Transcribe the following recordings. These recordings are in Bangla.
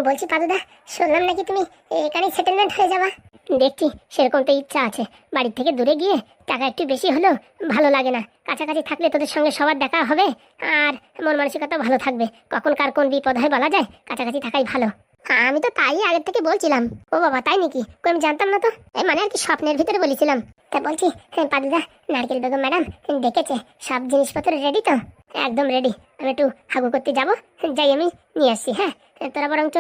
বলছি পাদুদা, শুনলাম নাকি তুমি এখানে সেটেলমেন্ট হয়ে যাবা। দেখছি সেরকম তো ইচ্ছা আছে। বাড়ির থেকে দূরে গিয়ে টাকা একটু বেশি হলেও ভালো লাগে না। কাছাকাছি থাকলে তোদের সঙ্গে সবার দেখা হবে, আর মন মানসিকতা ভালো থাকবে। কখন কার কোন বিপদ হয় বলা যায়, কাছাকাছি থাকাই ভালো। আমি তো তাই আগের থেকে বলছিলাম। ও বাবা, তাই নাকি? আমি জানতাম না তো। এই মানে আর কি স্বপ্নের ভিতরে বলেছিলাম। তা বলছি পাদুদা, নারকেল বেগম ম্যাডাম ডেকেছে, সব জিনিসপত্র রেডি তো? একদম রেডি। আমি একটু হাগু করতে যাব, যাই আমি নিয়ে আসছি। হ্যাঁ, তোরা বরঞ্চ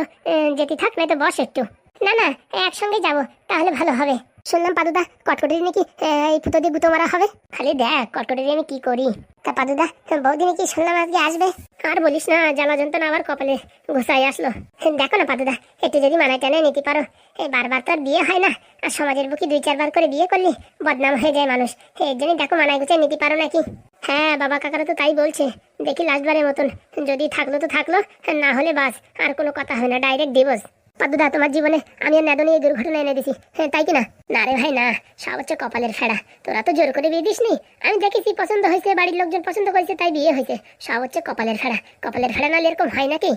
যেতে থাক, নাই তো বস একটু। না না, একসঙ্গে যাব, তাহলে ভালো হবে। শুনলাম পাদুদা কটকটি নাকি এই ফুটো দিয়ে গুঁতো মারা হবে। খালি দেখ কটকটি দিয়ে আমি কি করি। তা পাদুদা, বৌদি নাকি শুনলাম আজকে আসবে। আর বলিস না, জ্বালা যন্ত্রণা আবার কপালে ঘুষাই আসলো। দেখো না পাদুদা, একটু যদি মানায় টানায় নিতে পারো। এই বারবার তো আর বিয়ে হয় না, আর সমাজের বুকে 2-4 বার করে বিয়ে করলি বদনাম হয়ে যায় মানুষ। এর জন্যই দেখো মানায় গুছিয়ে নিতে পারো নাকি। হ্যাঁ, বাবা কাকারা তো তাই বলছে। দেখি লাস্টবারের মতন, যদি থাকলো তো থাকলো, না হলে বাস, আর কোনো কথা হয় না, ডাইরেক্ট ডিভোর্স। পাদুদা, তোমার জীবনে আমি আর নাদনী এই দুর্ঘটনা এনে দিছি, হ্যাঁ তাই কিনা? না রে ভাই না, সব হচ্ছে কপালের ফেড়া। তোরা তো জোর করে বিয়ে দিসনি। আমি দেখেছি পছন্দ হয়েছে, বাড়ির লোকজন পছন্দ করেছে, তাই বিয়ে হয়েছে। সব হচ্ছে কপালের ফেড়া। কপালের ফেড়া নাহলে এরকম হয় নাকি?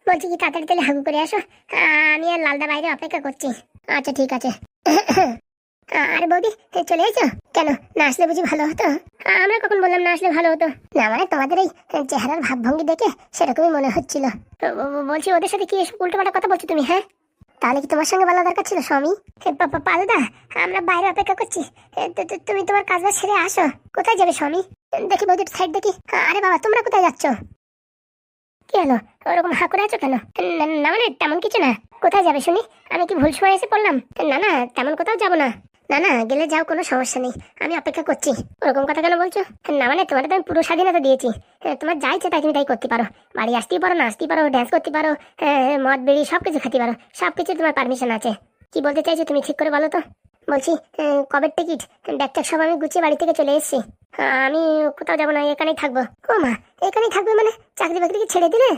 বলছি কি তাড়াতাড়ি তাহলে হাগু করে আসো। আমি আর লালদা বাইরে অপেক্ষা করছি। আচ্ছা ঠিক আছে। আরে বৌদি, চলে এসো কেন? না আসলে বুঝি ভালো হতো? আমরা কখন বললাম না আসলে ভালো হতো? না মানে তোমাদের এই চেহারার ভাবভঙ্গি দেখে সেরকমই মনে হচ্ছিল। বলছি ওদের সাথে কি এসব উল্টোপাল্টা কথা বলছো তুমি? হ্যাঁ, তাহলে কি তোমার সঙ্গে বলা দরকার ছিল স্বামী? পাদুদা, আমরা বাইরে অপেক্ষা করছি। তুমি তোমার কাজ বাজ ছেড়ে আসো। কোথায় যাবে স্বামী? দেখি বৌদির সাইড দেখি। আরে বাবা, তোমরা কোথায় যাচ্ছ? কি হলো, ওরকম হা করে আছো কেন? না মানে তেমন কিছু না। কোথায় যাবে শুনি? আমি কি ভুল সময় এসে পড়লাম? না না, তেমন কোথাও যাবো না। না না, গেলে যাও, কোনো সমস্যা নেই, আমি অপেক্ষা করছি। ওরকম কথা কেন বলছো? না মানে তোমার তো আমি পুরো স্বাধীনতা দিয়েছি। তোমার যা ইচ্ছে তাই তুমি তাই করতে পারো। বাড়ি আসতেই পারো, নাচতে পারো, ড্যান্স করতে পারো, মদ বিড়ি সবকিছু খেতে পারো, সবকিছু তোমার পারমিশন আছে। কি বলতে চাইছো তুমি ঠিক করে বলো তো? বলছি কবের টিকিট ব্যাগ ট্যাগ সব আমি গুছিয়ে বাড়ি থেকে চলে এসেছি। আমি কোথাও যাবো না, এখানেই থাকবো। ও মা, এখানেই থাকবে মানে চাকরি বাকরি কি ছেড়ে দিলে?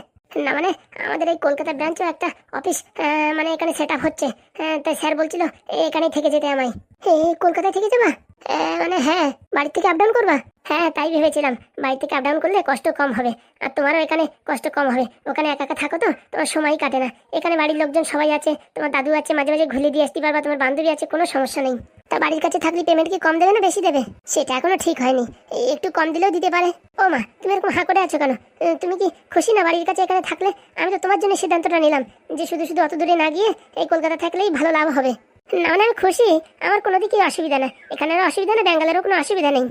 না মানে আমাদের এই কলকাতা ব্রাঞ্চেও একটা অফিস মানে এখানে সেট আপ হচ্ছে। তাই স্যার বলছিল এখানেই থেকে যেতে আমায়। এই কলকাতায় থেকে যাবা? মানে হ্যাঁ, বাড়ি থেকে আপ ডাউন করবা? হ্যাঁ তাই ভেবেছিলাম, বাড়ি থেকে আপ ডাউন করলে কষ্ট কম হবে, আর তোমারও এখানে কষ্ট কম হবে। ওখানে একা একা থাকো তো, তোমার সময়ই কাটে না। এখানে বাড়ির লোকজন সবাই আছে, তোমার দাদু আছে, মাঝে মাঝে ঘুরে দিয়ে আসতে পারবা, তোমার বান্ধবী আছে, কোনো সমস্যা নেই। তা বাড়ির কাছে থাকলে পেমেন্ট কি কম দেবে না বেশি দেবে? সেটা এখনো ঠিক হয়নি, একটু কম দিলেও দিতে পারে। ও মা, তুমি এরকম হাঁ করে আছো কেন? তুমি কি খুশি না বাড়ির কাছে এখানে থাকলে? আমি তো তোমার জন্য সিদ্ধান্তটা নিলাম যে শুধু শুধু অত দূরে না গিয়ে এই কলকাতা থাকলেই ভালো লাভ হবে। না মানে আমি খুশি, আমার কোনো দিকেই অসুবিধা না। এখানেরও অসুবিধা না, ব্যাঙ্গালোরও কোনো অসুবিধা নেই।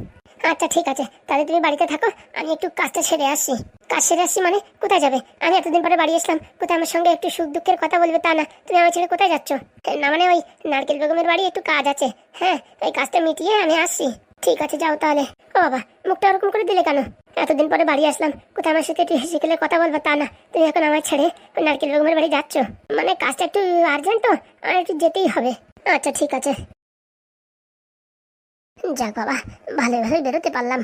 আচ্ছা ঠিক আছে, তাহলে তুমি বাড়িতে থাকো, আমি একটু কাজটা সেরে আসছি। কাজ সেরে আসছি মানে কোথায় যাবে? আমি এতদিন পরে বাড়ি আসলাম, কোথায় আমার সঙ্গে একটু সুখ দুঃখের কথা বলবে তা না, তুমি আমার ছেড়ে কোথায় যাচ্ছ? না মানে ওই নারকেল বেগমের বাড়ি একটু কাজ আছে। হ্যাঁ, ওই কাজটা মিটিয়ে আমি আসছি। ঠিক আছে যাও তাহলে। ও বাবা, মুখটা ওরকম করে দিলে কেন? এতদিন পরে বাড়ি আসলাম, কোথায় আমার সাথে একটু হেসে খেলে কথা বলবো তা না, তুমি এখন আমার ছেড়ে ওই নারকেল বেগমের বাড়ি যাচ্ছ? মানে কাজটা একটু আর্জেন্ট তো, আর একটু যেতেই হবে। আচ্ছা ঠিক আছে। যাক বাবা, ভালোই ভালোই বেরোতে পারলাম।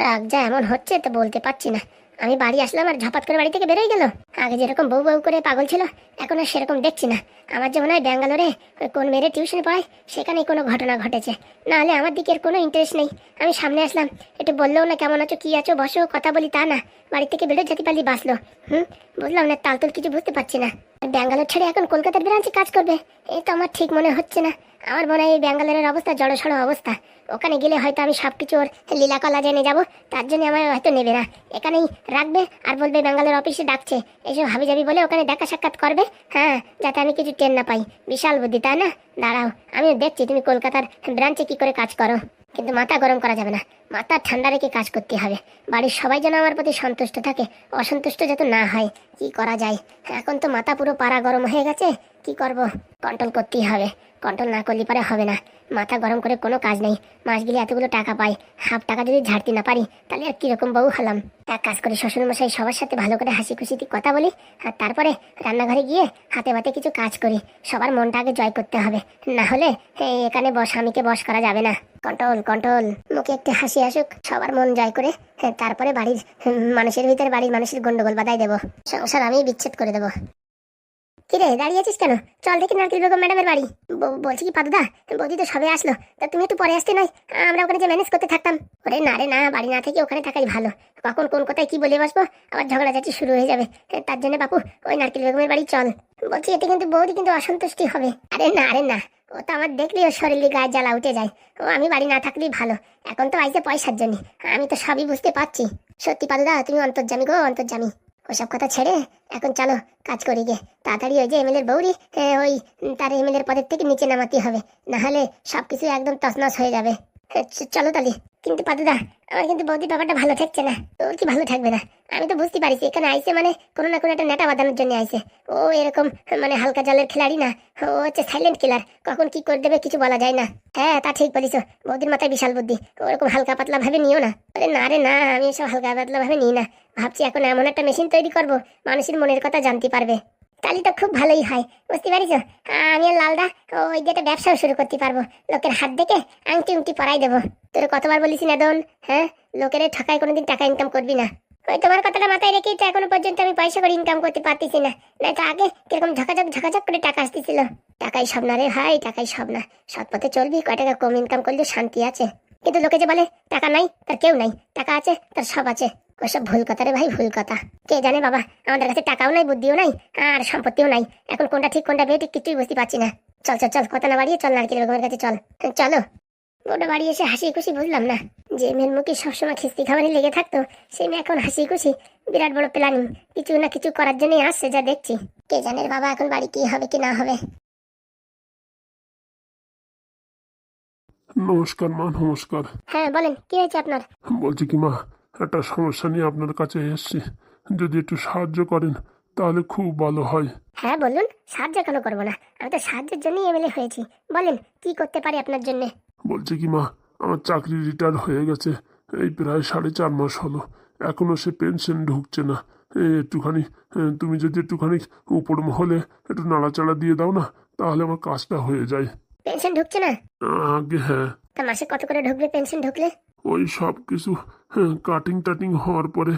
রাগ যা এমন হচ্ছে তো বলতে পারছি না। আমি বাড়ি আসলাম আর ঝপাত করে বাড়ি থেকে বেরোয় গেল। আগে যেরকম বউ বউ করে পাগল ছিল, এখন আর সেরকম দেখছি না। আমার যে মনে হয় ব্যাঙ্গালোরে ওই কোন মেয়ের টিউশন পড়ায় সেখানেই কোনো ঘটনা ঘটেছে, না হলে আমার দিকে এর কোনো ইন্টারেস্ট নেই। আমি সামনে আসলাম, একটু বললেও না কেমন আছো কি আছো বসো কথা বলি তা না, বাড়ি থেকে বেরো যেতে পারলি বাঁচলো। বুঝলাম না, তালতুল কিছু বুঝতে পারছি না। ব্যাঙ্গালোর ছেড়ে এখন কলকাতার ব্রাঞ্চে কাজ করবে, এই তো আমার ঠিক মনে হচ্ছে না। আমার মনে হয় এই ব্যাঙ্গালোরের অবস্থা জড়সড় অবস্থা। ওখানে গেলে হয়তো আমি সব কিছু ওর লীলাকলা জেনে যাবো, তার জন্য আমার হয়তো নেবে না, এখানেই রাখবে আর বলবে ব্যাঙ্গালোর অফিসে ডাকছে, এইসব হাবি যাবি বলে ওখানে দেখা সাক্ষাৎ করবে। হ্যাঁ, যাতে আমি কিছু টের না পাই। বিশাল বুদ্ধি তাই না? দাঁড়াও, আমিও দেখছি তুমি কলকাতার ব্রাঞ্চে কি করে কাজ করো। কিন্তু মাথা গরম করা যাবে না, মাথা ঠান্ডা রেখে কাজ করতে হবে। বাড়ির সবাই যেন আমার প্রতি সন্তুষ্ট থাকে, অসন্তুষ্ট যাতে না হয়। কি করা যায়? এখন তো মাথা পুরো পাড়া গরম হয়ে গেছে, কি করব? কন্ট্রোল করতেই হবে, কন্ট্রোল না করলে পরে হবে না। মাথা গরম করে কোনো কাজ নেই। মাস গেলে এতগুলো টাকা পাই, হাফ টাকা যদি ঝাড়তে না পারি তাহলে আর কিরকম বউ হলাম? এক কাজ করি, শ্বশুরমশাই সবার সাথে ভালো করে হাসি খুশিতে কথা বলি, আর তারপরে রান্নাঘরে গিয়ে হাতে বাতে কিছু কাজ করি। সবার মনটা আগে জয় করতে হবে, না হলে এখানে স্বামীকে বশ করা যাবে না। কন্ট্রোল কন্ট্রোল, মুখে একটু হাসি আসুক, সবার মন জয় করে তারপরে বাড়ির মানুষের ভিতরে বাড়ির মানুষের গন্ডগোল বাধাই দেবো, সংসার আমি বিচ্ছেদ করে দেবো। কিরে দাঁড়িয়ে আছিস কেন? চল দেখি নারকেল বেগম ম্যাডামের বাড়ি। বলছি কি পাদুদা, বৌদি তো সবে আসলো, তা তুমি একটু পরে আসতে নয়? আমরা ওখানে যে ম্যানেজ করতে থাকতাম। ওরে না রে না, বাড়ি না থেকে ওখানে থাকাই ভালো। কখন কোন কথায় কি বলে বসবো, আবার ঝগড়াঝাটি শুরু হয়ে যাবে। তার জন্য বাপু ওই নারকেল বেগমের বাড়ি চল। বলছি এতে কিন্তু বৌদি কিন্তু অসন্তুষ্টি হবে। আরে না, ও তো আমার দেখলেই ওর শরীরে গায়ে জ্বালা উঠে যায়। ও আমি বাড়ি না থাকলেই ভালো। এখন তো আইসে পয়সার জন্য, আমি তো সবই বুঝতে পারছি। সত্যি পাদুদা তুমি অন্তর্যামী গো, অন্তর্যামী। ওসব কথা ছেড়ে এখন চলো কাজ করি গে। তাড়াতাড়ি ওই যে এমএলএর বৌরি, ওই তার এমএলএর পদের থেকে নিচে নামাতে হবে, না হলে সবকিছু একদম তছনছ হয়ে যাবে। চলো তাহলে। কিন্তু পাদুদা আমার কিন্তু বৌদির ব্যাপারটা ভালো ঠেকছে না। তোর কি ভালো থাকবে না? আমি তো বুঝতে পারিছি এখানে আইসে মানে কোনো না কোনো একটা নেটা বাঁধানোর জন্য আইসে। ও এরকম মানে হালকা জলের খেলাড়ি না, ও হচ্ছে সাইলেন্ট কিলার। কখন কি করে দেবে কিছু বলা যায় না। হ্যাঁ তা ঠিক বলিস, বৌদির মাথায় বিশাল বুদ্ধি। ওরকম হালকা পাতলা ভাবে নিও না। আরে না রে না, আমি এসব হালকা পাতলা ভাবে নিই না। ভাবছি এখন এমন একটা মেশিন তৈরি করব মানুষের মনের কথা জানতে পারবে। তাহলে তো খুব ভালোই হয়, বুঝতে পারিস। আমি আর লালদা ওই দিয়ে একটা ব্যবসাও শুরু করতে পারবো। লোকের হাত দেখে আংটি উংটি পরাই দেবো। তোর কতবার বলিস না দন, হ্যাঁ লোকের ঠকায় কোনোদিন টাকা ইনকাম করবি না। ওই তোমার কথাটা মাথায় রেখেই তো এখনো পর্যন্ত আমি পয়সা করে ইনকাম করতে পারতেছি না। না তো আগে কিরকম ঝাঁকাঝাক করে টাকা আসতেছিল। টাকাই সব না রে ভাই, টাকাই সব না। সৎ পথে চলবি, কয় টাকা কম ইনকাম করলে শান্তি আছে। কিন্তু লোকে যে বলে টাকা নাই তার কেউ নাই, টাকা আছে তার সব আছে, ওসব ভুল কথা রে ভাই, ভুল কথা। কে জানে বাবা, আমাদের কাছে টাকাও নাই, বুদ্ধিও নাই, আর সম্পত্তিও নাই। এখন কোনটা ঠিক কোনটা বেঠিক কিছুই বুঝতে পারছি না। চল কথা না বাড়িয়ে চল নারকেল বেগমের কাছে চল। চলো। ওটা বাড়ি এসে হাসি খুশি বুঝলাম না, যে মেয়ের মুখে সবসময় খিস্তি খাবারই লেগে থাকতো সেই মেয়ে এখন হাসি খুশি বিরাট বড় প্ল্যানিং কিছু না কিছু করার জন্যই আসছে যা দেখছি। কে জানে রে বাবা এখন বাড়ি কি হবে কি না হবে। নমস্কার মা, নমস্কার। হ্যাঁ বলেন, কি হয়েছে আপনার? বলছি কি মা, একটা সমস্যা নিয়ে আপনার কাছে এসেছি, যদি একটু সাহায্য করেন তাহলে খুব ভালো হয়। হ্যাঁ বলুন, সাহায্য কেন করবো না, আমি তো সাহায্যের জন্যই এমএলএ হয়েছি। বলেন কি করতে পারি আপনার জন্য। বলছি কি মা, আমার চাকরি রিটায়ার হয়ে গেছে, এই প্রায় 4.5 মাস হলো, এখনো সে পেনশন ঢুকছে না। একটুখানি তুমি যদি একটুখানি উপর মহলে একটু নাড়াচাড়া দিয়ে দাও না, তাহলে আমার কাজটা হয়ে যায়। পেনশন ঢুকছে না? আগে হ্যাঁ। তা মাসে কত করে ঢুকবে পেনশন ঢুকলে? ওই সব কিছু কাটিং টাটিং হওয়ার পরে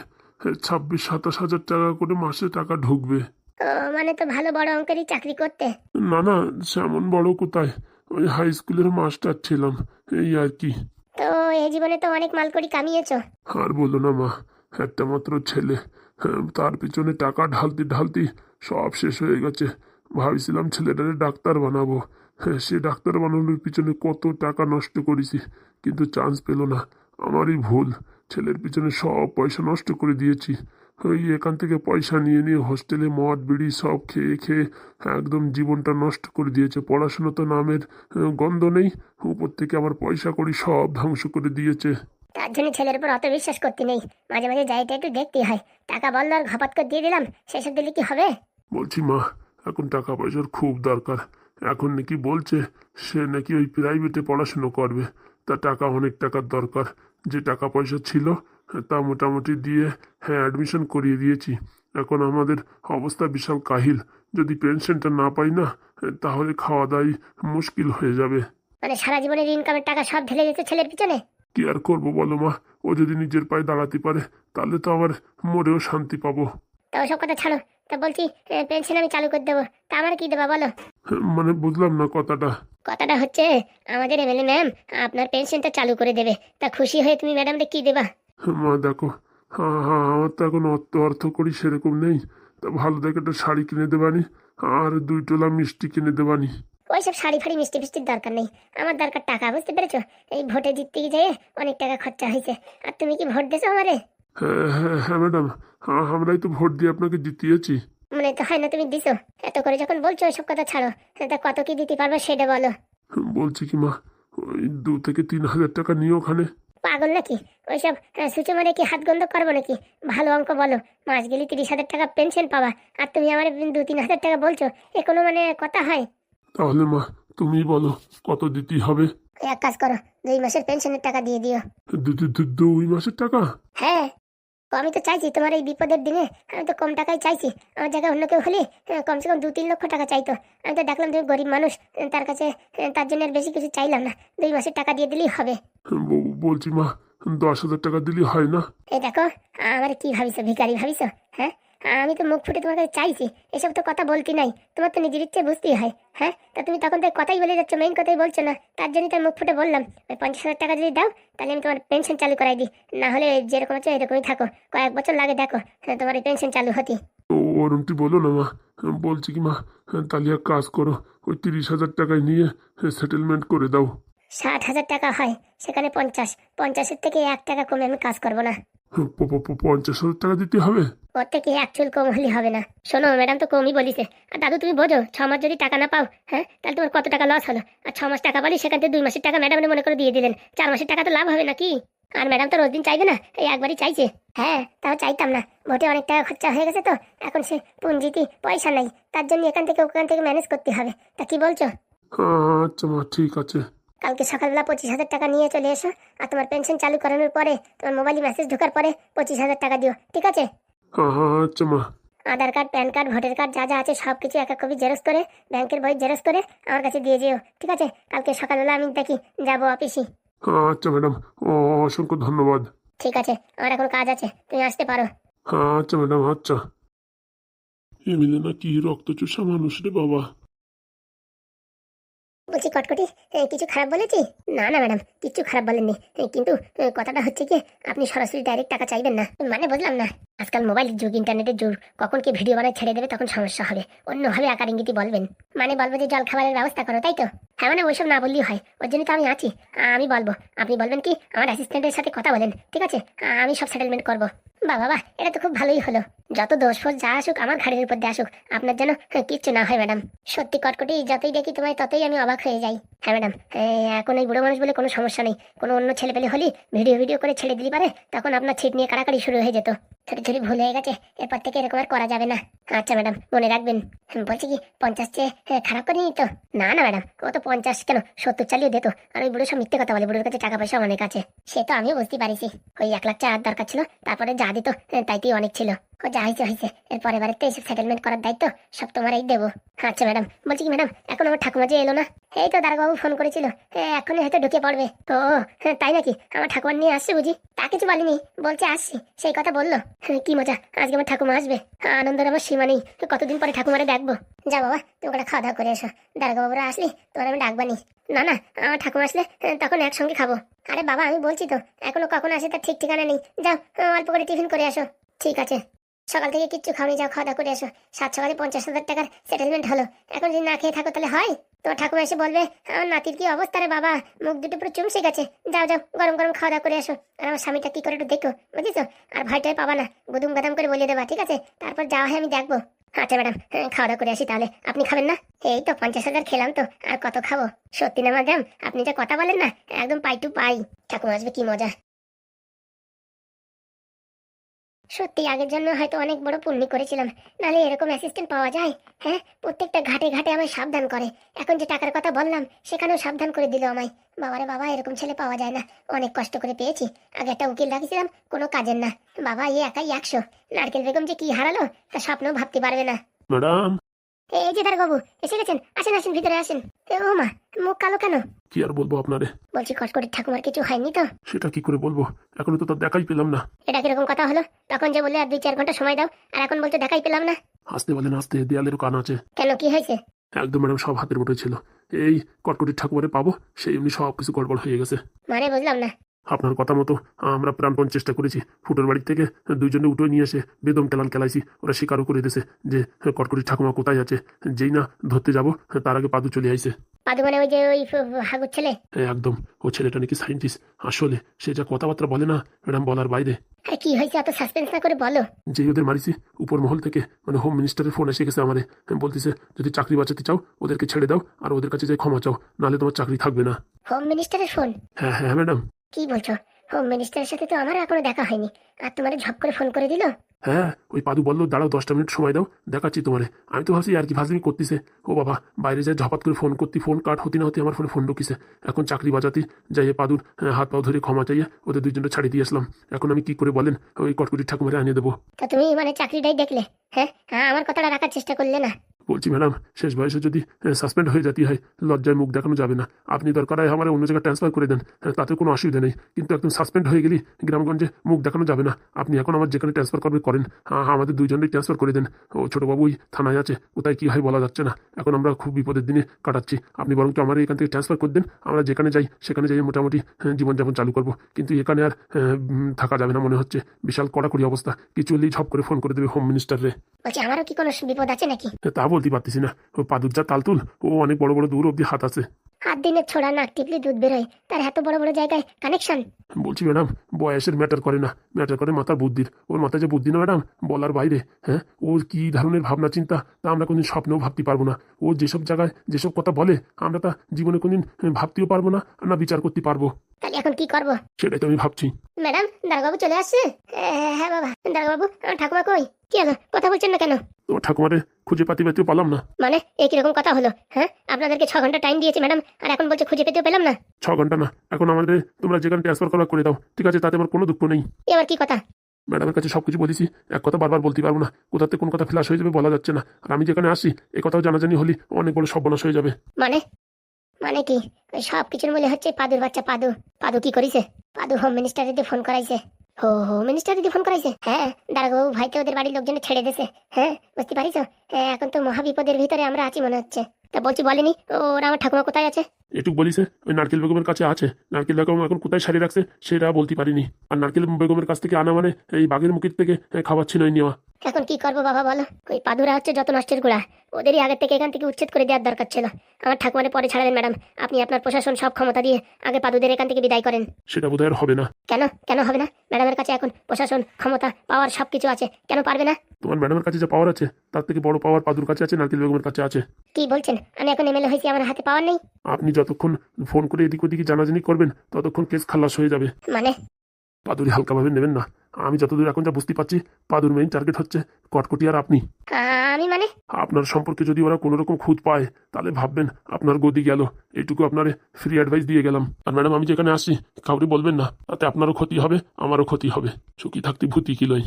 26-27 হাজার টাকা করে মাসে টাকা ঢুকবে। ও মানে তো ভালো বড় অঙ্কেরই চাকরি করতে। না সেমন বড় কোথায়, ওই হাই স্কুলের মাস্টার ছিলাম, এই আর কি। তো এই জীবনে তো অনেক মালকড়ি কামিয়েছো। আর বলো না মা, একটা মাত্র ছেলে, তার পিছনে টাকা ঢালতে ঢালতে সব শেষ হয়ে গেছে। ভাবছিলাম ছেলেটারে ডাক্তার বানাবো, সে ডাক্তার বানানোর পিছনে কত টাকা নষ্ট করেছি, কিন্তু চান্স পেল না। আমারই ভুল, ছেলের পিছনে সব পয়সা নষ্ট করে দিয়েছি। ওই এখান থেকে পয়সা নিয়ে নিয়ে হোস্টেলে মদ বিড়ি সব খেয়ে খেয়ে একদম জীবনটা নষ্ট করে দিয়েছে। পড়াশোনা তো নামের গন্ধ নেই, উপর থেকে আবার পয়সা করি সব ধ্বংস করে দিয়েছে। তার জন্য ছেলের উপর অত বিশ্বাস করতে নেই, মাঝে মাঝে যাইতে একটু দেখতে হয়। টাকা বললো আর ঘপাত করে দিয়ে দিলাম, সেসব দিলে কি হবে? বলছি মা, এখন টাকা পয়সার খুব দরকার। এখন নাকি বলছে সে নাকি ওই প্রাইভেটে পড়াশুনো করবে, তা টাকা অনেক টাকার দরকার। যে টাকা পয়সা ছিল তা মোটামুটি দিয়ে অ্যাডমিশন করিয়ে দিয়েছি। এখন আমাদের অবস্থা বিশাল কাহিল, যদি পেনশনটা না পাই না তাহলে খাওয়া দাওয়াই মুশকিল হয়ে যাবে। মানে সারা জীবনের ইনকামের টাকা সব ঢেলে দিতে ছেলের পিছনে? কি আর করবো বলো মা, ও যদি নিজের পায়ে দাঁড়াতে পারে তাহলে তো আমার মরেও শান্তি পাবো। তা ওসব কথা ছাড়ো, তা বলছি পেনশন আমি চালু করে দেবো, তা আমার কি দেবা বলো? মানে বুঝলাম না কথাটা। কথাটা হচ্ছে আমাদের এমএলএ ম্যাম আপনার পেনশনটা চালু করে দেবে, তা খুশি হয়ে তুমি ম্যাডামকে কি দেবা? মা দেখো, আমার তো এখন অর্থ করি সেরকম নেই, তা ভালো দেখে একটা শাড়ি কিনে দেবানি, আর 2 টোলা মিষ্টি কিনে দেবানি। ওইসব শাড়ি ফাড়ি মিষ্টি ফিষ্টির দরকার নেই, আমার দরকার টাকা, বুঝতে পেরেছো? এই ভোটে জিততে গিয়ে অনেক টাকা খরচা হয়েছে, আর তুমি কি ভোট দিয়েছো আমারে? হ্যাঁ ম্যাডাম, আমরাই তো ভোট দিয়ে আপনাকে জিতিয়েছি। মনে তো হয় না তুমি দিছো। এত করে যখন বলছো ওইসব কথা ছাড়ো, তা কত কি দিতে পারবো সেটা বলো। বলছি কি মা, ওই 2 থেকে 3 হাজার টাকা নিও ওখানে। পাগল নাকি? ওইসব সুচো মারে কি হাত গন্ধ করবো নাকি? ভালো অঙ্ক বলো, মাস গেলে 30,000 টাকা পেনশন পাবা, আর তুমি আমার 2-3 হাজার টাকা বলছো, এ কোনো মানে কথা হয়? তাহলে মা তুমি বলো কত দিতে হবে। এক কাজ করো, 2 মাসের পেনশনের টাকা দিয়ে দিও। 2 মাসের টাকা? হ্যাঁ, তো আমি তো চাইছি তোমার এই বিপদের দিনে, আমি তো কম টাকাই চাইছি। আমার জায়গায় অন্য কেউ হলে কমসে কম 2-3 লক্ষ টাকা চাইতো। আমি তো দেখলাম তুমি গরিব মানুষ, তার কাছে তার জন্য আর বেশি কিছু চাইলাম না, 2 মাসের টাকা দিয়ে দিলেই হবে। বলছি মা, 10,000 টাকা দিলে হয় না? এই দেখো, আমার কি ভাবিছো, ভিখারি ভাবিছো? হ্যাঁ, আমি তো মুখ ফুটে তোমার কাছে চাইছি, এসব তো কথা বলতি নাই, তোমার তো নিজের ইচ্ছে বুঝতেই হয়। হ্যাঁ, তা তুমি তখন তাই কথাই বলে যাচ্ছ, মেইন কথাই বলছো না, তার জন্যই তার মুখ ফুটে বললাম ওই 50,000 টাকা যদি দাও তাহলে আমি তোমার পেনশন চালু করাই দিই, না হলে যেরকম আছো এরকমই থাকো, কয়েক বছর লাগে দেখো তোমার এই পেনশন চালু হতি। ও ওরমটি বলো না মা। বলছি কি মা, তাহলে এক কাজ করো, ওই 30,000 টাকায় নিয়ে সেটেলমেন্ট করে দাও। 60,000 টাকা হয়, সেখানে 50, 50-এর থেকে 1 টাকা কমে আমি কাজ করবো না। 50,000 টাকা দিতে হবে? ওর থেকে এক চুল কম হলে হবে না। শোনো, ম্যাডাম তো কমই বলিছে। আর দাদু তুমি বোঝো, 6 মাস যদি টাকা না পাও, হ্যাঁ, তাহলে তোমার কত টাকা লস হলো। আর 6 মাস টাকা পালি, সেখান থেকে 2 মাসের টাকা ম্যাডামের মনে করে দিয়ে দিলেন, 4 মাসের টাকা তো লাভ হবে নাকি? আর ম্যাডাম তো রোজ দিন চাইবে না, এই একবারই চাইছে। হ্যাঁ, তাও চাইতাম না, ভোটে অনেক টাকা খরচা হয়ে গেছে তো, এখন সে পুঞ্জিতে পয়সা নাই, তার জন্য এখান থেকে ওখান থেকে ম্যানেজ করতে হবে। তা কি বলছো? আচ্ছা মা, ঠিক আছে। কালকে সকালবেলা 25,000 টাকা নিয়ে চলে এসো, আর তোমার পেনশন চালু করানোর পরে তোমার মোবাইলে মেসেজ ঢোকার পরে 25,000 টাকা দিও, ঠিক আছে? আচ্ছা মা। Aadhaar card, PAN card, voter card যা যা আছে সব কিছু এক এক কপি জেরক্স করে, ব্যাংকের বই জেরক্স করে আমার কাছে দিয়ে যেও, ঠিক আছে? কালকে সকালবেলা আমি দেখি যাবো অফিসে। আচ্ছা ম্যাডাম, অসংখ্য ধন্যবাদ। ঠিক আছে, আমার এখন কাজ আছে, তুমি আসতে পারো। আচ্ছা ম্যাডাম, আচ্ছা। এমনি না কি রক্তচোষা মানুষ রে বাবা। বলছি কটকটি, কিছু খারাপ বলেছি? না না ম্যাডাম, কিচ্ছু খারাপ বলেননি, কিন্তু কথাটা হচ্ছে কি, আপনি সরাসরি ডাইরেক্ট টাকা চাইবেন না, মানে বুঝলাম না। আজকাল মোবাইলের যুগ, ইন্টারনেটের যুগ, কখন কি ভিডিও বানায় ছেড়ে দেবে তখন সমস্যা হবে, অন্যভাবে আকার ইঙ্গিতই বলবেন। মানে বলবো যে জল খাবারের ব্যবস্থা করো, তাই তো? হ্যাঁ, মানে ওইসব না বললেই হয়, ওর জন্য তো আমি আছি। আমি বলবো, আপনি বলবেন কি আমার অ্যাসিস্ট্যান্টের সাথে কথা বলেন, ঠিক আছে? আমি সব সেটেলমেন্ট করবো। বাবা, এটা তো খুব ভালোই হলো। যত দোষ ফোষ যা আসুক আমার ঘাড়ের উপর দিয়ে আসুক, আপনার যেন কিচ্ছু না হয় ম্যাডাম। সত্যি কটকটি, যতই দেখি তোমায় ততই আমি অবাক হয়ে যাই। হ্যাঁ ম্যাডাম, এখন এই বুড়ো মানুষ বলে কোনো সমস্যা নেই, কোনো অন্য ছেলে পেলে হলি ভিডিও ভিডিও করে ছেড়ে দিলি পারে, তখন আপনার ছিট নিয়ে কাড়াকাড়ি শুরু হয়ে যেত। ছোট ছোট ভুল হয়ে গেছে, এরপর থেকে এরকম আর করা যাবে না। আচ্ছা ম্যাডাম, মনে রাখবেন। বলছি কি 50 চেয়ে খারাপ করিনি তো? না না ম্যাডাম, ও তো 50 কেন 70 চালিয়ে দিত। আর ওই বুড়ো সব মিথ্যে কথা বলে, বুড়োর কাছে টাকা পয়সা অনেক আছে। সে তো আমিও বুঝতে পারিছি, ওই 1 লাখ টাকার দরকার ছিল, তারপরে যা দিত তাইতেই অনেক ছিল। ও যা হয়েছে হয়েছে, এর পরের বারেতে এসব সেটেলমেন্ট করার দায়িত্ব সব তোমারই দেবো। আচ্ছা ম্যাডাম, বলছি কি ম্যাডাম, এখন আমার ঠাকুমা যে এলো না? এই তো দারোগাবু ফোন করেছিল, এখনই হয়তো ঢুকে পড়বে। ও তাই নাকি? আমার ঠাকুমা নিয়ে আসছে বুঝি? তা কিছু বলিনি, বলছে আসছি, সেই কথা বললো। কি মজা, আজকে আমার ঠাকুমা আসবে, আনন্দের আমার সীমা নেই। কতদিন পরে ঠাকুমারে ডাকবো। যা বাবা, তুমি ওটা খাওয়া দাওয়া করে এসো, দারোগাবুরা আসলে তোমার আমি ডাকবানি। না না, আমার ঠাকুমা আসলে তখন একসঙ্গে খাবো। আরে বাবা, আমি বলছি তো, এখনো কখন আসে তার ঠিক ঠিকানা নেই। যাও, অল্প করে টিফিন করে আসো। ঠিক আছে। সকাল থেকে কিচ্ছু খাওনি, যাও খাওয়া দাওয়া করে এসো। 7 সকালে 50,000 টাকার সেটেলমেন্ট হলো, এখন যদি না খেয়ে থাকো তাহলে হয়? তোমার ঠাকুমা এসে বলবে আমার নাতির কি অবস্থা রে বাবা, মুখ দুটো পুরো চুমসে গেছে। যাও যাও, গরম গরম খাওয়া দাওয়া করে এসো। আর আমার স্বামীটা কি করে একটু দেখো, বুঝেছো? আর ভয়টাই পাবা না, গুদুম গাদাম করে বলে দেবা, ঠিক আছে? তারপর যাওয়া হয় আমি দেখবো। আচ্ছা ম্যাডাম, খাওয়া দাওয়া করে আসি তাহলে। আপনি খাবেন না? এই তো 50,000 খেলাম তো, আর কত খাবো? সত্যি না ম্যাডাম, আপনি যা কথা বলেন না, একদম পাই টু পাই। ঠাকুমা আসবে, কি মজা। সত্যি আগের জন্য হয়তো অনেক বড় পুণ্য করেছিলাম, নাহলে এরকম অ্যাসিস্ট্যান্ট পাওয়া যায়? হ্যাঁ, প্রত্যেকটা ঘাটে ঘাটে আমায় সাবধান করে। এখন যে টাকার কথা বললাম সেখানেও সাবধান করে দিল আমায়। বাবারে বাবা, এরকম ছেলে পাওয়া যায় না, অনেক কষ্ট করে পেয়েছি। আগে একটা উকিল রাখিছিলাম, কোনো কাজের না। বাবা, একাই 100। নারকেল বেগম যে কি হারালো তা স্বপ্নেও ভাবতে পারবে না। ম্যাডাম, এই যে বাবু এসে গেছেন, আসেন আসেন, ভিতরে আসেন। ও মা, মুখ কালো কেন? কি আর বলবো আপনারে। বলছি কটকটির ঠাকুমার কিছু হয়নি তো? সেটা কি করে বলবো, এখনো তো তার দেখাই পেলাম না। এটা কিরকম কথা হলো? তখন যে বললে আর 2-4 ঘন্টা সময় দাও, আর এখন বলতে দেখাই পেলাম না। আসতে বলেন, আসতে, দেয়ালেরও কান আছে। কেন, কি হয়েছে? একদম ম্যাডাম, সব হাতের মুঠোয় ছিল। এই কটকটির ঠাকুমারে পাবো, সেই এমনি সব কিছু গড়বড় হয়ে গেছে। মানে বুঝলাম না। আপনার কথা মতো আমরা প্রাণপণ চেষ্টা করেছি, ফুটোর বাড়ি থেকে 2জনে উঠে নিয়ে এসে বেদম কেলান কেলাইছি। ওরা স্বীকারও করে দিয়েছে যে কটকটির ঠাকুমা কোথায় আছে। যেই না ধরতে যাব, তার আগে পাদু চলে আইছে। পাদু মানে ওই যে ওই হাগুর ছেলে? একদম, ও ছেলেটা নাকি সায়েন্টিস্ট। আসলে সে যা কথাবার্তা বলে না ম্যাডাম, বলার বাইরে। আরে কি হয়েছে, এত সাসপেন্স না করে বলো। যে ওদের মারিছি, উপর মহল থেকে মানে হোম মিনিস্টারের ফোন এসে গেছে আমারে। বলতেছে যদি চাকরি বাঁচাতে চাও ওদেরকে ছেড়ে দাও, আর ওদের কাছে যাই ক্ষমা চাও, নাহলে তোমার চাকরি থাকবে না। হোম মিনিস্টারের ফোন? হ্যাঁ হ্যাঁ ম্যাডাম। কি বলছো? হোম মিনিস্টারের সাথে তো আমার এখনো দেখা হয়নি, আর তোমার ঝপ করে ফোন করে দিল? হ্যাঁ, ওই পাদু বললো দাঁড়াও 10টা মিনিট সময় দাও, দেখাচ্ছি তোমারে। আমি তো ভাবছি আর কি ফাজলিমি করতেছে। ও বাবা, বাইরে যায় ঝপাত করে ফোন করতে, ফোন কাট হতে না হতে আমার ফোনে ফোন ঢুকিছে। এখন চাকরি বাঁচাতে যাইয়ে পাদুর হাত পাও ধরে ক্ষমা চাইয়ে ওদের 2জনটা ছাড়িয়ে দিয়ে আসলাম। এখন আমি কি করে বলেন ওই কটকুটির ঠাকুমারে আনিয়ে দেবো? তা তুমি মানে চাকরিটাই দেখলে? হ্যাঁ হ্যাঁ, আমার কথাটা রাখার চেষ্টা করলে না? বলছি ম্যাডাম, শেষ বয়সে যদি সাসপেন্ড হয়ে যেতে হয়, লজ্জায় মুখ দেখানো যাবে না। আপনি দরকার হয় আমার অন্য জায়গায় ট্রান্সফার করে দেন, তাতে কোনো অসুবিধা নেই, কিন্তু একদম সাসপেন্ড হয়ে গেলে গ্রামগঞ্জে মুখ দেখানো যাবে না। আপনি এখন আমার যেখানে ট্রান্সফার করবে করেন, আমাদের দুইজনেই ট্রান্সফার করে দেন। ও ছোটোবাবুই থানায় আছে, কোথায় কী হয় বলা যাচ্ছে না। এখন আমরা খুব বিপদের দিনে কাটাচ্ছি। আপনি বরং তো আমার এখান থেকে ট্রান্সফার করে দেন, আমরা যেখানে যাই সেখানে যাই মোটামুটি জীবনযাপন চালু করব। কিন্তু এখানে আর থাকা যাবে না মনে হচ্ছে, বিশাল কড়াকড়ি অবস্থা। কিছু হলেই ঝপ করে ফোন করে দেবে হোম মিনিস্টারে। বলছি আমারও কি কোনো বিপদ আছে নাকি? তা বলতে পারতেছি না, ও পাদুর যা তালতুল, ও অনেক বড় বড় দূর অব্দি হাত আছে। হাত দিনে ছোড়া নাক টিপলি দুধ বেরোয়, তার এত বড় বড় জায়গায় কানেকশন? বলছি ম্যাডাম, বয়সের ম্যাটার করে না, ম্যাটার করে মাথার বুদ্ধির। ওর মাথায় যে বুদ্ধি না ম্যাডাম, বলার বাইরে। হ্যাঁ, ওর কী ধরনের ভাবনা চিন্তা তা আমরা কোনদিন স্বপ্নেও ভাবতে পারবো না। ও যেসব জায়গায় যেসব কথা বলে আমরা তা জীবনে কোনদিন ভাবতেও পারবো না, আর না বিচার করতে পারবো। তাহলে এখন কি করব? সেটাই তো আমি ভাবছি। ম্যাডাম, দারোগাবু চলে আসছে? হ্যাঁ বাবা, দারোগাবু, আমার ঠাকুমা কই? কি হলো, কথা বলছেন না কেন? তোমার ঠাকুমারে খুঁজে পাতেও পালাম না। মানে এই কিরকম কথা হলো? হ্যাঁ, আপনাদেরকে 6 ঘন্টা টাইম দিয়েছি ম্যাডাম, আর এখন বলছে খুঁজে পেতেও পেলাম না। 6 ঘন্টা না, এখন আমাদের তোমরা যেখানে ট্রান্সফার করা করে দাও, ঠিক আছে, তাতে আমার কোনো দুঃখ নেই। এ আবার কি কথা? ম্যাডামের কাছে সবকিছু বলেছি, এক কথা বারবার বলতে পারবো না, কোথাতে কোন কথা ফ্ল্যাশ হয়ে যাবে বলা যাচ্ছে না। আর আমি যেখানে আসি এ কথাও জানাজানি হলে অনেক বড় সর্বনাশ হয়ে যাবে। মানে মানে কি? ওই সব কিছুর মূলে হচ্ছে পাদুর বাচ্চা পাদু। পাদু কি করিছে? পাদু হোম মিনিস্টার দিয়ে ফোন করাইছে। হোম মিনিস্টার দিয়ে ফোন করাইছে? হ্যাঁ, দারোগাবু ভাইকে ওদের বাড়ির লোকজনে ছেড়ে দিয়েছে। হ্যাঁ, বুঝতে পারিস? এখন তো মহাবিপদের ভিতরে আমরা আছি মনে হচ্ছে। তা বলছি, বলেনি ওরা আমার ঠাকুমা কোথায় আছে? এটুক বলিছে ওই নারকেল বেগমের কাছে আছে। নারকেল বেগম এখন কোথায় সারিয়ে রাখছে সেটা বলতে পারিনি। আর নারকেল বেগমের কাছ থেকে আনা মানে এই বাঘের মুখের থেকে খাবার ছিল নেওয়া। এখন কি করবো বাবা বলো? ওই পাদুরা হচ্ছে যত নষ্টের গোড়া, ওদেরই আগের থেকে এখান থেকে উচ্ছেদ করে দেওয়ার দরকার ছিল। আমার ঠাকুমারে পরে ছাড়াবেন ম্যাডাম, আপনি আপনার প্রশাসন সব ক্ষমতা দিয়ে আগে পাদুদের এখান থেকে বিদায় করেন। সেটা বোধহয় আর হবে না। কেন কেন হবে না? ম্যাডামের কাছে এখন প্রশাসন, ক্ষমতা, পাওয়ার সবকিছু আছে, কেন পারবে না? তোমার ম্যাডামের কাছে যা পাওয়ার আছে তার থেকে বড় পাওয়ার পাদুর কাছে আছে, নারকেল বেগমের কাছে আছে। কি বলছেন? আমি এখন এমএলএ হয়েছি, আমার হাতে পাওয়ার নেই? আপনি যতক্ষণ ফোন করে এদিক ওদিকে জানাজানি করবেন ততক্ষণ কেস খালাস হয়ে যাবে। মানে? পাদুরি হালকাভাবে নেবেন না। আমি যতদূর এখন যা বুঝতে পারছি, পাদুর মেইন টার্গেট হচ্ছে কটকটি আর আপনি। আমি মানে? আপনার সম্পর্কে যদি ওরা কোনো রকম খুঁত পায় তাহলে ভাববেন আপনার গদি গেল। এইটুকু আপনার ফ্রি অ্যাডভাইস দিয়ে গেলাম। আর ম্যাডাম, আমি যেখানে আসি কাউরি বলবেন না, তাতে আপনারও ক্ষতি হবে আমারও ক্ষতি হবে। সুখী থাকতে ভূতি কি লয়।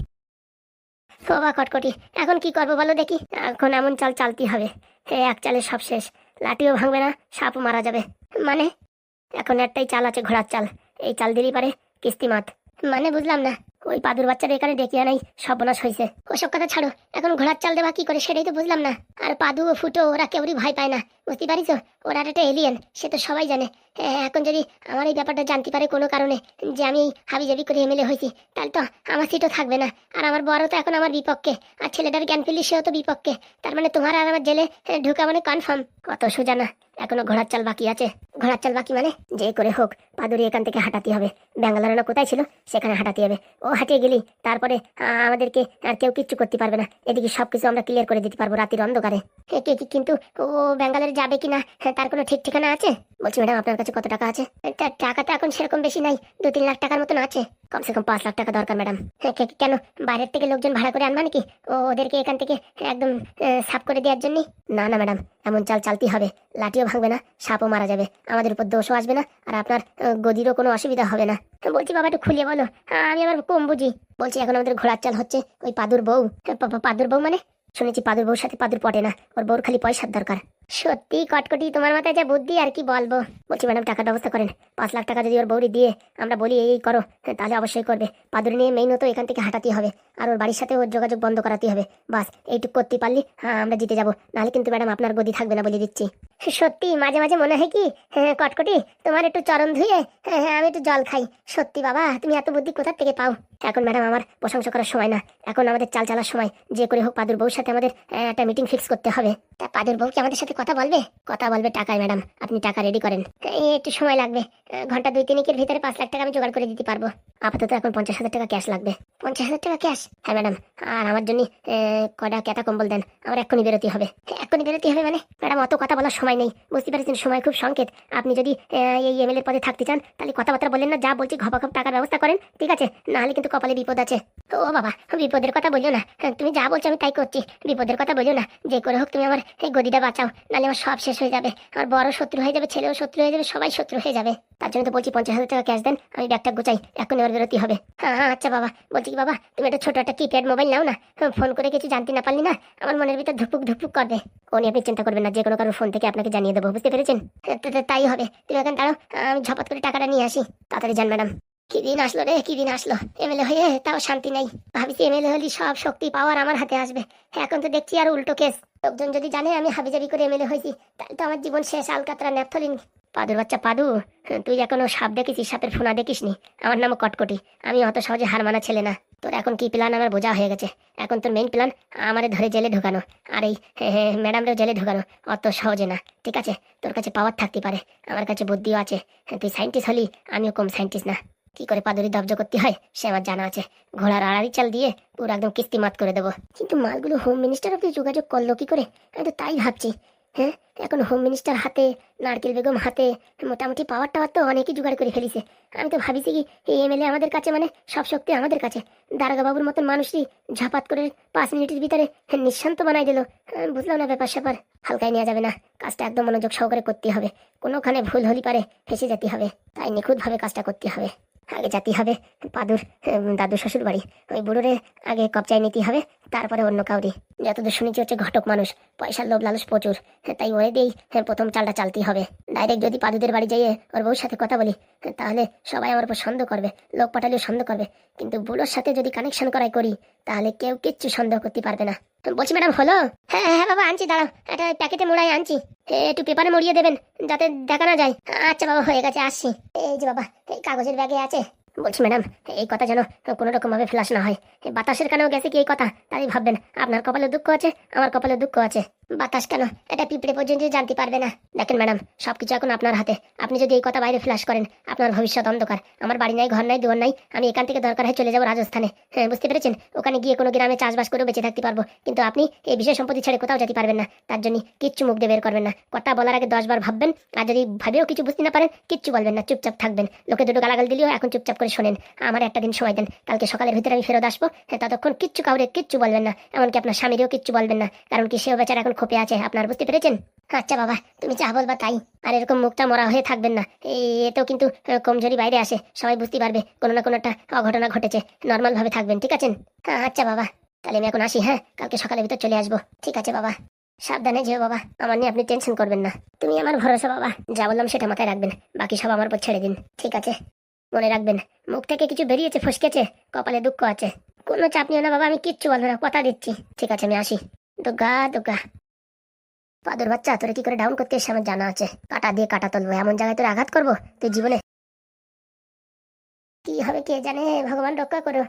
বাবা কটকটি, এখন কি করবো বলো দেখি? এখন এমন চাল চালতে হবে, এক চালে সব শেষ। লাঠিও ভাঙবে না, সাপও মারা যাবে। মানে? এখন একটাই চাল আছে, ঘোড়ার চাল। এই চাল দিলেই পারে কিস্তিমাত। মানে বুঝলাম না। ওই পাদুর বাচ্চারা এখানে ডেকে আনাই সর্বনাশ হয়েছে। ওসব কথা ছাড়ো, এখন ঘোড়ার চাল দেওয়া কি করে সেটাই তো বুঝলাম না। আর পাদু ও ফুটো ওরা কেউরই ভয় পায় না, বুঝতে পারিস? ওরা একটা এলিয়েন, সে তো সবাই জানে। এখন যদি আমার এই ব্যাপারটা জানতে পারে কোনো কারণে যে আমি হাবিজাবি করে এমএলএ হয়েছি, তাহলে তো আমার সিটও থাকবে না। আর আমার বড় তো এখন আমার বিপক্ষে, আর ছেলেটার জ্ঞান ফিরলি সেও তো বিপক্ষে। তার মানে তোমার আর আমার জেলে ঢুকা মানে কনফার্ম। কত সোজা না, এখনো ঘোড়ার চাল বাকি আছে। ঘোড়ার চাল বাকি মানে যে করে হোক পাদুরি এখান থেকে হাঁটাতে হবে। ব্যাঙ্গালোর না কোথায় ছিল, সেখানে হাঁটাতে হবে। ও হাঁটিয়ে গেলি তারপরে আমাদেরকে আর কেউ কিচ্ছু করতে পারবে না। এদিকে সবকিছু আমরা ক্লিয়ার করে দিতে পারবো রাতের অন্ধকারে। কিন্তু ও ব্যাঙ্গালোরে যাবে কিনা তার কোনো ঠিক ঠিকানা আছে? বলছি ম্যাডাম, আপনার কাছে কত টাকা আছে? টাকা তো এখন সেরকম বেশি নাই, 2-3 লাখ টাকার মতন আছে। কমসে কম 5 লাখ টাকা দরকার ম্যাডাম। কেন, বাইরের থেকে লোকজন ভাড়া করে আনবা নাকি ওদেরকে এখান থেকে একদম সাফ করে দেওয়ার জন্য? না না ম্যাডাম, এমন চাল চালতেই হবে। লাঠিও ভাঙবে না, সাপও মারা যাবে, আমাদের উপর দোষও আসবে না, আর আপনার গদিরও কোনো অসুবিধা হবে না। বলছি বাবা, একটু খুলিয়ে বলো, আমি আবার কম বুঝি। বলছি এখন আমাদের ঘোড়ার চাল হচ্ছে ওই পাদুর বউ। পাদুর বউ মানে? শুনেছি পাদুর বউর সাথে পাদুর পটে না, ওর বউর খালি পয়সার দরকার। সত্যি কটকটি, তোমার মাথায় যা বুদ্ধি আর কি বলবো। বলছি ম্যাডাম, টাকার ব্যবস্থা করেন। 5 লাখ টাকা যদি ওর বউরি দিয়ে আমরা বলি এই করো, তাহলে অবশ্যই করবে। পাদুর নিয়ে মেইন তো এখান থেকে হাঁটাতে হবে, আর ওর বাড়ির সাথে ওর যোগাযোগ বন্ধ করাতে হবে। বাস এইটুকু করতে পারলি আমরা জিতে যাবো। নাহলে কিন্তু ম্যাডাম আপনার গদি থাকবে না, বলে দিচ্ছি। সত্যি মাঝে মাঝে মনে হয় কি, কটকটি তোমার একটু চরণ ধুয়ে আমি একটু জল খাই। সত্যি বাবা, তুমি এত বুদ্ধি কোথা থেকে পাও? এখন ম্যাডাম আমার প্রশংসা করার সময় না, এখন আমাদের চাল চালার সময়। যে করে হোক পাদুর বউর সাথে আমাদের একটা মিটিং ফিক্স করতে হবে। তা পাদুর বউ কি আমাদের সাথে কথা বলবে? কথা বলবে টাকায় ম্যাডাম, আপনি টাকা রেডি করেন। একটু সময় লাগবে, ঘন্টা 2-3 ভিতরে 5 লাখ টাকা আমি জোগাড় করে দিতে পারবো। আপাতত এখন 50,000 টাকা ক্যাশ লাগবে। 50,000 টাকা ক্যাশ? হ্যাঁ ম্যাডাম, আর আমার জন্য কটা কেতা কম্বল দেন, আমার এক্ষুনি বেরোতে হবে। এক্ষুনি বেরোতে হবে মানে? ম্যাডাম অত কথা বলার সময় নেই, বুঝতে পারছেন, সময় খুব সংকেত। আপনি যদি এই এমএলএ পদে থাকতে চান তাহলে কথাবার্তা বললেন না, যা বলছি ঘপাঘপ টাকার ব্যবস্থা করেন, ঠিক আছে? নাহলে কিন্তু কপালে বিপদ আছে। ও বাবা, বিপদের কথা বলিও না, তুমি যা বলছো আমি তাই করছি। বিপদের কথা বলিও না, যে করে হোক তুমি আমার এই গদিটা বাঁচাও, নাহলে আমার সব শেষ হয়ে যাবে। আমার বড় শত্রু হয়ে যাবে, ছেলেও শত্রু হয়ে যাবে, সবাই শত্রু হয়ে যাবে। তার জন্য তো বলছি 50,000 টাকা ক্যাশ দেন, আমি ব্যাগটা গোছাই, এখন এবার বেরোতে হবে। হ্যাঁ হ্যাঁ আচ্ছা বাবা, বলছি কি বাবা, তুমি একটা ছোট একটা কিপ্যাড মোবাইল নাও না, ফোন করে কিছু জানতে না পারলি না আমার মনের ভিতর ধুপুক ধুপুক করবে। ও নিয়ে আপনি চিন্তা করবেন না, যে কোনো কারোর ফোন থেকে আপনাকে জানিয়ে দেবো, বুঝতে পেরেছেন? তাই হবে, তুমি এখন দাঁড়াও, আমি ঝপাত করে টাকাটা নিয়ে আসি। তাড়াতাড়ি যান ম্যাডাম। কি দিন আসলো রে, কি দিন আসলো! এমএলএ হয়ে তাও শান্তি নাই। ভাবিছি এমএলএ হলে সব শক্তি পাওয়ার আমার হাতে আসবে, এখন তো দেখছি আর উল্টো কেস। লোকজন যদি জানে আমি হাবিজাবি করে এমএলএ হয়েছি, তাহলে তো আমার জীবন শেষ, আলকাতরা ন্যাপথলিন। পাদুর বাচ্চা পাদু, তুই এখনো সাপ দেখেছিস, সাপের ফোনা দেখিসনি? আমার নাম কটকটি, আমি অত সহজে হার মানা ছেলে না। তোর এখন কি প্ল্যান আমার বোঝা হয়ে গেছে। এখন তোর মেইন প্ল্যান আমারে ধরে জেলে ঢোকানো, আর এই ম্যাডামরেও জেলে ঢোকানো। অত সহজে না, ঠিক আছে? তোর কাছে পাওয়ার থাকতে পারে, আমার কাছে বুদ্ধিও আছে। তুই সায়েন্টিস্ট হলি, আমিও কম সায়েন্টিস্ট না। কি করে পাদুরি দব্জ করতে হয় সে আমার জানা আছে। ঘোড়ার আড়াড়ি চাল দিয়ে পুরো একদম কিস্তি মাত করে দেবো। কিন্তু মালগুলো হোম মিনিস্টার অব্দি যোগাযোগ করলো কি করে, আমি তো তাই ভাবছি। হ্যাঁ, এখন হোম মিনিস্টার হাতে, নারকেল বেগম হাতে, মোটামুটি পাওয়ার টাওয়ার তো অনেকই জোগাড় করে ফেলিছে। আমি তো ভাবিছি কি এই এমএলএ আমাদের কাছে, মানে সব শক্তি আমাদের কাছে। দারোগা বাবুর মতন মানুষই ঝাপাত করে 5 মিনিটের ভিতরে নিঃশান্ত বানাই দিল। বুঝলাম না ব্যাপার স্যাপার, হালকায় নেওয়া যাবে না, কাজটা একদম মনোযোগ সহকারে করতে হবে। কোনোখানে ভুল হলি পারে ফেসে যেতে হবে, তাই নিখুঁতভাবে কাজটা করতে হবে। আগে যেতে হবে পাদুর দাদু শ্বশুর বাড়ি, ওই বুড়োরে আগে কবচায় নিতে হবে, তারপরে অন্য কাউরি। যতদূর শুনেছি হচ্ছে ঘটক মানুষ, পয়সার লোভ লালস প্রচুর, তাই ওরে দিয়েই প্রথম চালটা চালতেই হবে। ডাইরেক্ট যদি পাদুদের বাড়ি যাইয়ে ওর বউর সাথে কথা বলি, তাহলে সবাই আমার উপর সন্দেহ করবে, লোক পাঠালেও সন্দেহ করবে। কিন্তু বুড়োর সাথে যদি কানেকশন করাই করি, তাহলে কেউ কিচ্ছু সন্দেহ করতে পারবে না। বলছি ম্যাডাম হলো? হ্যাঁ হ্যাঁ বাবা আনছি, দাঁড়াও, একটা প্যাকেটে মোড়াই আনছি, একটু পেপারে মরিয়ে দেবেন যাতে দেখা না যায়। আচ্ছা বাবা হয়ে গেছে, আসছি। এই যে বাবা, এই কাগজের ব্যাগে আছে। বলছি ম্যাডাম, এই কথা যেন কোনো রকম ভাবে ফ্লাশ না হয়। এই বাতাসের কানেও গেছে কি এই কথা, তাই ভাববেন আপনার কপালে দুঃখ আছে, আমার কপালে দুঃখ আছে। বাতাস কেন, এটা পিঁপড়ে পর্যন্ত জানতে পারবে না। দেখেন ম্যাডাম, সবকিছু এখন আপনার হাতে। আপনি যদি এই কথা বাইরে ফ্লাশ করেন, আপনার ভবিষ্যৎ অন্ধকার। আমার বাড়ি নাই, ঘর নাই, দুয়ার নাই, আমি এখান থেকে দরকার হয় চলে যাবো রাজস্থানে। হ্যাঁ বুঝতে পেরেছেন? ওখানে গিয়ে কোনো গ্রামে চাষবাস করে বেঁচে থাকতে পারবো, কিন্তু আপনি এই বিষয় সম্পত্তি ছেড়ে কোথাও যেতে পারবেন না। তার জন্য কিচ্ছু মুখ দিয়ে বের করবেন না, কথা বলার আগে 10 বার ভাববেন। আর যদি ভাবেও কিছু বুঝতে না পারেন, কিচ্ছু বলবেন না, চুপচাপ থাকবেন। লোকে দুটো গালাগাল দিলেও এখন চুপচাপ করে শোনেন। আমার একটা দিন সময় দেন, কালকে সকালের ভিতরে আমি ফেরত আসবো। ততক্ষণ কিচ্ছু কাউরে কিচ্ছু বলবেন না, এমনকি আপনার স্বামীরও কিচ্ছু বলবেন না, কারণ কি সেও বেচারা এখন খোপে আছে আপনার, বুঝতে পেরেছেন? আচ্ছা বাবা, তুমি যা বলবা তাই। আর এরকম মুখটা মরা হয়ে থাকবেন না, এতেও কিন্তু কমজোরি বাইরে আসে, সবাই বুঝতে পারবে কোনো না কোনো একটা অঘটনা ঘটেছে। নর্মাল ভাবে থাকবেন, ঠিক আছেন? হ্যাঁ আচ্ছা বাবা, তাহলে আমি এখন আসি। হ্যাঁ, কালকে সকালের ভিতর চলে আসবো। ঠিক আছে বাবা, সাবধানে যেও বাবা, আমার নিয়ে আপনি টেনশন করবেন না। তুমি আমার ভরসা বাবা, যা বললাম সেটা মাথায় রাখবেন, বাকি সব আমার উপর ছেড়ে দিন, ঠিক আছে? মনে রাখবেন, মুখ থেকে কিছু বেরিয়েছে, ফসকেছে, কপালে দুঃখ আছে, কোনো চাপ নিও না বাবা, আমি কিচ্ছু বলবো না, কথা দিচ্ছি। ঠিক আছে, আমি আসি। দুগা দুগা। পাদুর বাচ্চা, তোরে কি করে ডাউন করতে এসে আমার জানা আছে। কাটা দিয়ে কাটা তুলবো, এমন জায়গায় তোর আঘাত করবো তুই জীবনে কি হবে কে জানে, ভগবান রক্ষা করো।